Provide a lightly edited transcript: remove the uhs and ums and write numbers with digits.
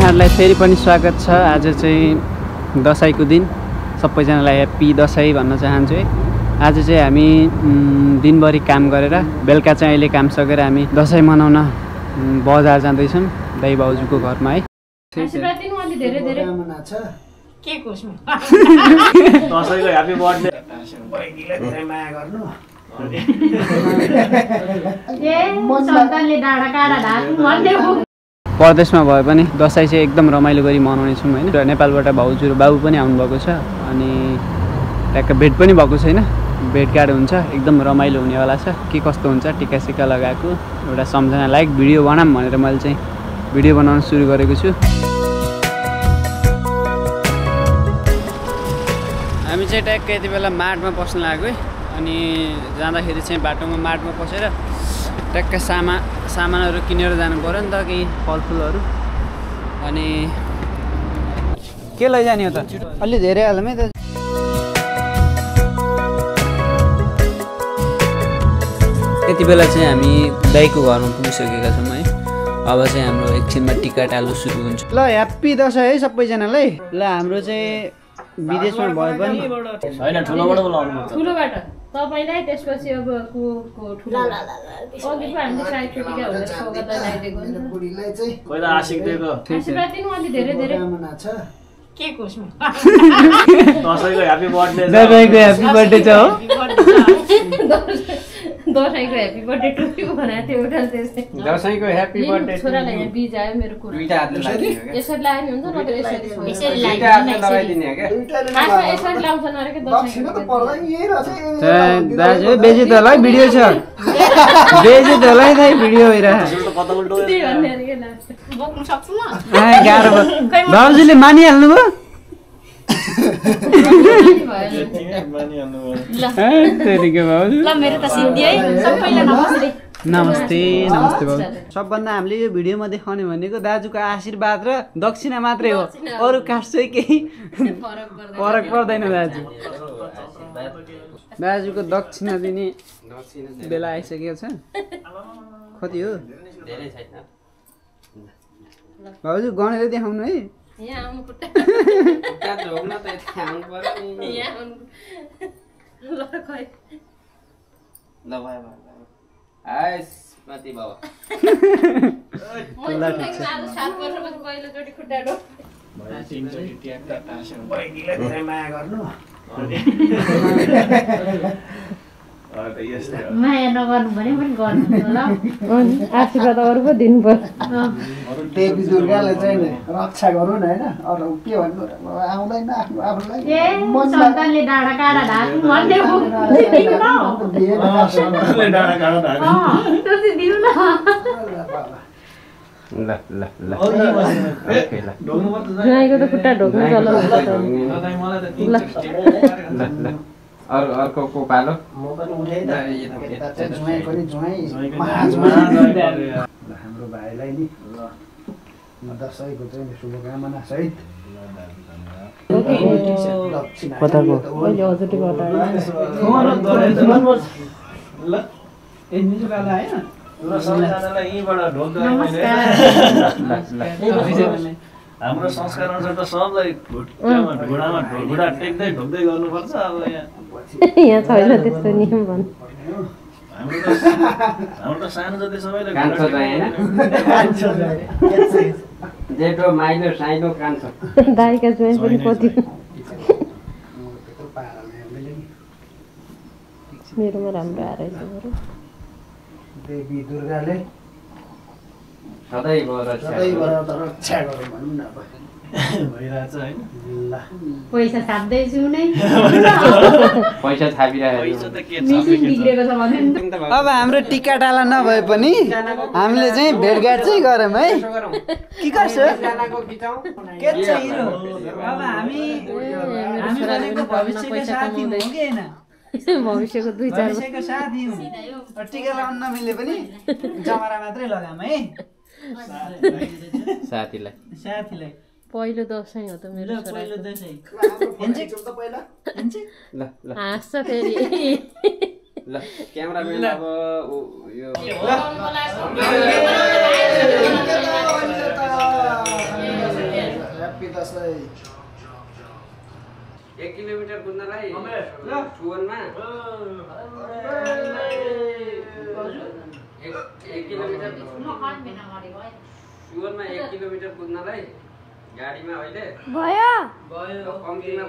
तपाईहरुलाई फेरि पनि स्वागत छ। आज चाहिँ दशैंको दिन, सबैजनालाई ह्यापी दशैं भन्न चाहन्छु है। आज चाहिँ हामी दिनभरि काम गरेर बेलुका चाहिँ अहिले काम सकेर हामी दशैं मनाउन बजार जाँदैछौँ दाइ बाउजूको घरमा है। दशैंको ह्यापी बर्थडे बहिनीलाई धेरै माया गर्नु। परदेशमा भए पनि दशैं चाहिँ एकदम रमाइलो गरी मनाउने छौँ हैन। नेपालबाट भाउजू र बाबु पनि आउनु भएको छ अनि ट्याक्क भेट पनि भएको छैन। भेटघाट हुन्छ, एकदम रमाइलो हुनेवाला छ। के कस्तो हुन्छ टिका सिक्का लगाएको एउटा सम्झना लायक भिडियो बनाऊँ भनेर मैले चाहिँ भिडियो बनाउन सुरु गरेको छु। हामी चाहिँ ट्याक्क यति बेला मार्टमा पस्न लाग्यो है। अनि जाँदाखेरि चाहिँ बाटोमा मार्टमा पसेर ट्याक्क सामानहरू किनेर जानु पर्यो नि त, केही फलफुलहरू। अनि के लैजाने हो त? अलि धेरै हालौँ है त। यति बेला चाहिँ हामी दाइको घरमा पुगिसकेका छौँ है। अब चाहिँ हाम्रो एकछिनमा टिका टालो सुरु हुन्छ। ल ह्याप्पी दशैं है सबैजनालाई। ल हाम्रो चाहिँ विदेशमा भए पनि हैन, ठुलोबाट बोलाउनु पर्छ। ठुलोबाट तपाईलाई, त्यसपछि अब को ठुलो अघि पो हामीले साइड टिका भनेर स्वागतलाई लगाइदिएको नि त। बुढीलाई चाहिँ पहिला आशिक दिएको आशीर्वाद दिनु अलि धेरै धेरै के कोस्मा दशैंको ह्यापी बर्थडे छ। दशैंको ह्याप्पी बर्थडे छ हो। दशैंको ह्याप्पी बर्थडे टुक्यो भनेको थियो एउटा त्यस्तै। दशैंको ह्याप्पी बर्थडे छोरालाई यहाँ बीज आयो मेरो कुरा। दुईटा हातले लगाइदिनु के? यसरी लायो हुन्छ न त, यसरी दुईटा हातले लगाइदिने हो के? खासमा यसरी लाउँछन् अरे के दशैं त पर्दैन यही रहेछ। दाजु बेजे त होला भिडियो छ। बेजे त होला है भिडियो भइरहेको। कता उल्टो त्यही भन्ने अरे के लाग्छ। बोक्नु सक्छु म? गाह्रो भयो। बाबुजीले मानिहाल्नु भयो। ल मेरो त सिन्धी है, सबैलाई नमस्ते। नमस्ते नमस्ते बाबु। सबभन्दा हामीले यो भिडियोमा देखाउने भनेको दाजुको आशीर्वाद र दक्षिणा मात्रै हो, अरू काठ चाहिँ केही फरक पर्दैन। दाजुको दक्षिणा दिने बेला आइसकेको छ। कति हो भाउजू? गणेर देखाउनु है। यहाँ आउनु खुट्टा ढोक्न त यति आउनु पर्यो नि। यहाँ आउनु ल खै ल भयो आइस माथि बाबा। ल ठिक छ। 7 वर्षपछि पहिलोचोटि खुट्टा ढोक बहिनीलाई धेरै माया गर्नु। माया नगर्नु भने पनि गर्नु ल। आशीर्वाद अरू पो दिनु पर्यो। देवी दुर्गाले चाहिँ रक्षा गरौँ न हैन। अरू के भन्नु आउँदैन आफ्नो आफूलाई। ए सन्तानले डाँडा काँडा ढाक्नु भन्ने हो। सन्तानले डाँडा काँडा ढाक्नु। त्यसै दिनु न। ल ल ल ओके ल ढोग्नु पर्छ। ज्वाइँको त खुट्टा ढोक्नु चलन मलाई त 3 ल अर्को को पालो। म पनि उठे त ज्वाइँ पनि ज्वाइँ हाम्रो भाइलाई नि ल दशैंको चाहिँ शुभकामना सहित कताको अहिले हजुरले गर्दा ल एन्जिन वाला हैन र सबैजनालाई यहीँबाट ढोक गरे मैले। हाम्रो संस्कार अनुसार त सबलाई घुँडा टेक्दै ढोक्दै गर्नुपर्छ। अब यहाँ छैन त्यस्तो नियम भन्नु। हाम्रो त सानो जति सबैले कान्छ हैन। जेठो माइलो साइलो कान्छ। दाइका ज्वाइँ पनि कति मेरोमा राम्रो आएछ बरु। देवी दुर्गाले सधैँ रक्षा गरौँ भनौँ न। भइरहेछ हैन। ल पैसा छाप्दैछु नै। पैसा छापिरहेको। मिसिन बिग्रेको छ भने अब हाम्रो टिका टाला नभए पनि हामीले चाहिँ भेटघाट चाहिँ गरौँ है। के कसो के छ हिरो? अब हामी भनेको भविष्यको साथी हो कि हैन? भविष्यको 2-4 भविष्यको साथी हो। टिका लाउन नमिले पनि जमरा मात्रै लगाम है। साथीलाई पहिलो दशैं हो त मेरो पहिलो दशैं। हाँस्छ फेरि। ल क्यामेराम्यान अब यो 1 किलोमिटर कुद्नलाई सुवनमा 1 किलोमिटर सुवनमा 1 किलोमिटर कुद्नलाई गाडीमा अहिले भयो कम्तीमा